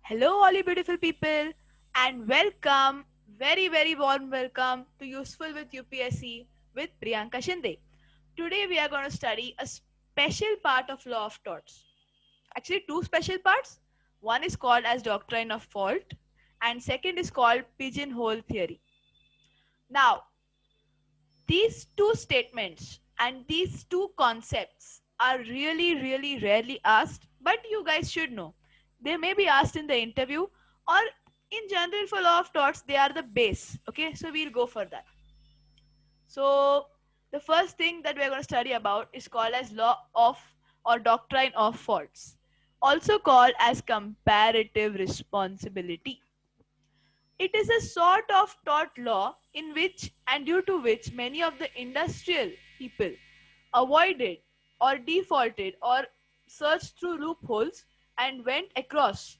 Hello, all you beautiful people, and welcome, very warm welcome to Useful with UPSC with Priyanka Shinde. Today, we are going to study a special part of Law of Torts. Actually, two special parts. One is called as Doctrine of Fault, and second is called Pigeonhole Theory. Now, these two statements and these two concepts are really rarely asked, but you guys should know. They may be asked in the interview or in general for law of torts, they are the base. Okay, so we'll go for that. So, the first thing that we're going to study about is called as law of or doctrine of faults, also called as comparative responsibility. It is a sort of tort law in which and due to which many of the industrial people avoided or defaulted or searched through loopholes and went across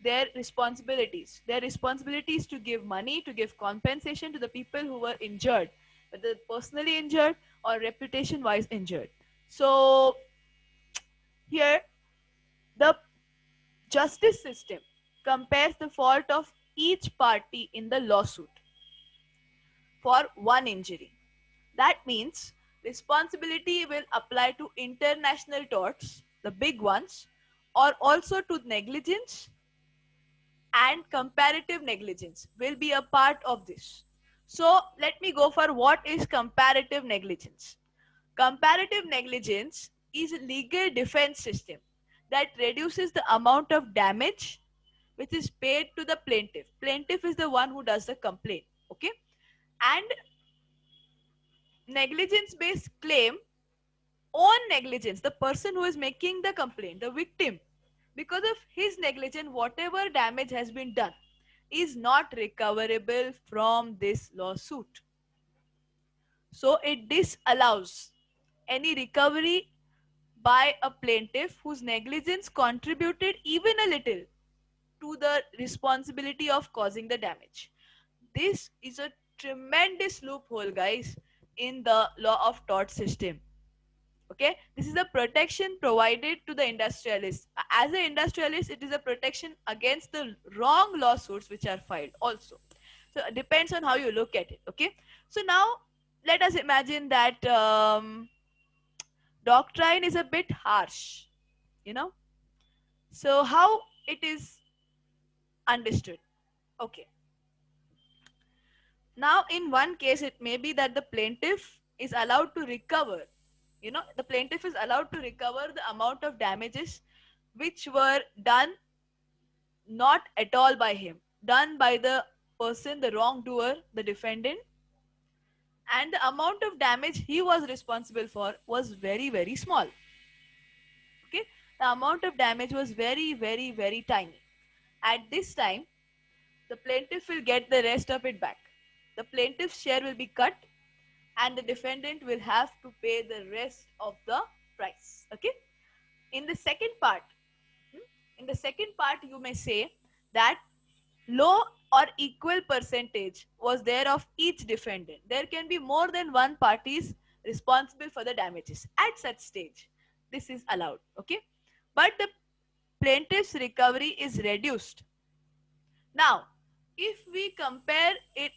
their responsibilities. Their responsibilities to give money, to give compensation to the people who were injured, whether personally injured or reputation wise injured. So, here the justice system compares the fault of each party in the lawsuit for one injury. That means responsibility will apply to international torts, the big ones, or also to negligence, and comparative negligence will be a part of this. So let me go for what is comparative negligence. Comparative negligence is a legal defense system that reduces the amount of damage which is paid to the plaintiff. Plaintiff is the one who does the complaint. Okay, and negligence based claim own negligence, the person who is making the complaint, the victim, because of his negligence, whatever damage has been done is not recoverable from this lawsuit. So it disallows any recovery by a plaintiff whose negligence contributed even a little to the responsibility of causing the damage. This is a tremendous loophole, guys, in the law of tort system. Okay, this is a protection provided to the industrialist. As an industrialist, it is a protection against the wrong lawsuits which are filed also. So it depends on how you look at it. Okay, so now let us imagine that doctrine is a bit harsh, you know. So how it is understood? Okay, now in one case it may be that the plaintiff is allowed to recover, the plaintiff is allowed to recover the amount of damages which were done not at all by him, done by the person, the wrongdoer, the defendant, and the amount of damage he was responsible for was very small. Okay, the amount of damage was very tiny. At this time, the plaintiff will get the rest of it back. The plaintiff's share will be cut, and the defendant will have to pay the rest of the price. Okay, in the second part, in the second part, you may say that low or equal percentage was there of each defendant. There can be more than one parties responsible for the damages. At such stage, this is allowed. Okay, but the plaintiff's recovery is reduced. Now, if we compare it,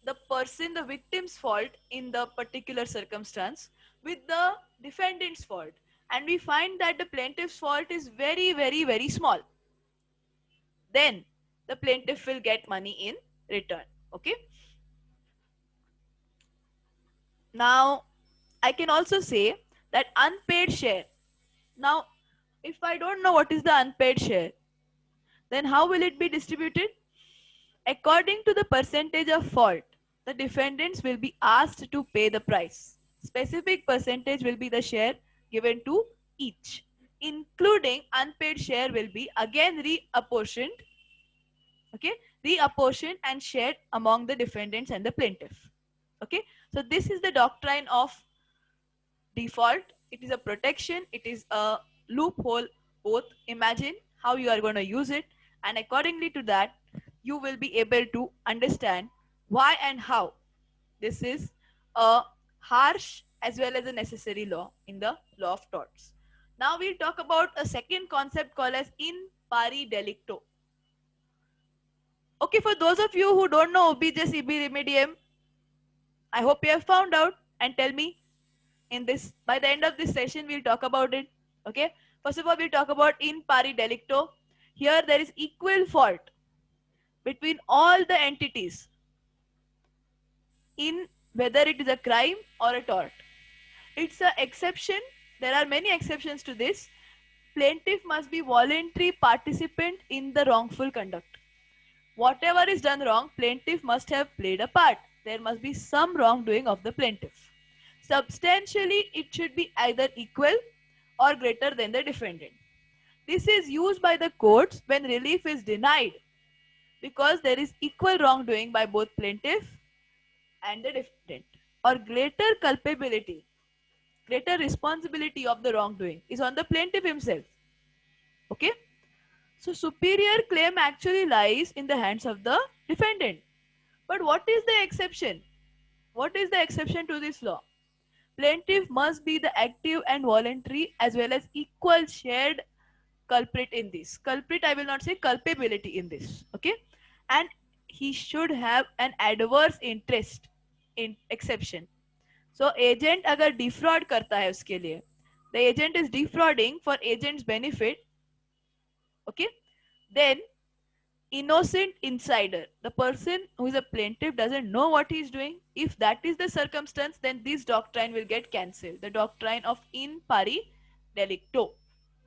the person, the victim's fault in the particular circumstance with the defendant's fault, and we find that the plaintiff's fault is very small, then the plaintiff will get money in return. Okay, now I can also say that unpaid share. Now, if I don't know what is the unpaid share, then how will it be distributed? According to the percentage of fault, the defendants will be asked to pay the price. Specific percentage will be the share given to each, including unpaid share will be again reapportioned. Okay, reapportioned and shared among the defendants and the plaintiff. Okay, so this is the doctrine of default. It is a protection, it is a loophole both. Imagine how you are going to use it, and accordingly to that you will be able to understand why and how this is a harsh as well as a necessary law in the law of torts. Now we'll talk about a second concept called as in pari delicto. Okay, for those of you who don't know ubi juris ibi remedium, I hope you have found out and tell me in this. By the end of this session, we'll talk about it. Okay. First of all, we'll talk about in pari delicto. Here there is equal fault between all the entities in whether it is a crime or a tort. It's an exception. There are many exceptions to this. Plaintiff must be voluntary participant in the wrongful conduct. Whatever is done wrong, plaintiff must have played a part. There must be some wrongdoing of the plaintiff. Substantially, it should be either equal or greater than the defendant. This is used by the courts when relief is denied because there is equal wrongdoing by both plaintiff and the defendant, or greater culpability, greater responsibility of the wrongdoing is on the plaintiff himself. Okay? So superior claim actually lies in the hands of the defendant. But what is the exception? What is the exception to this law? Plaintiff must be the active and voluntary as well as equal shared culprit in this. Culprit, I will not say culpability in this. Okay? And he should have an adverse interest in exception. So agent अगर defraud करता है उसके लिए, the agent is defrauding for agent's benefit. Okay? Then innocent insider, the person who is a plaintiff doesn't know what he is doing. If that is the circumstance, then this doctrine will get cancelled. The doctrine of in pari delicto.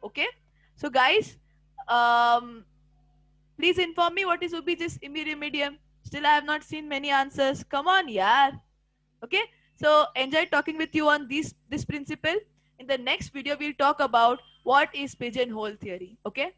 Okay? So guys, please inform me what is ubi juris ibi remedium. Still I have not seen many answers. Come on, yaar. Okay? So enjoy talking with you on this principle. In the next video, we'll talk about what is pigeonhole theory. Okay?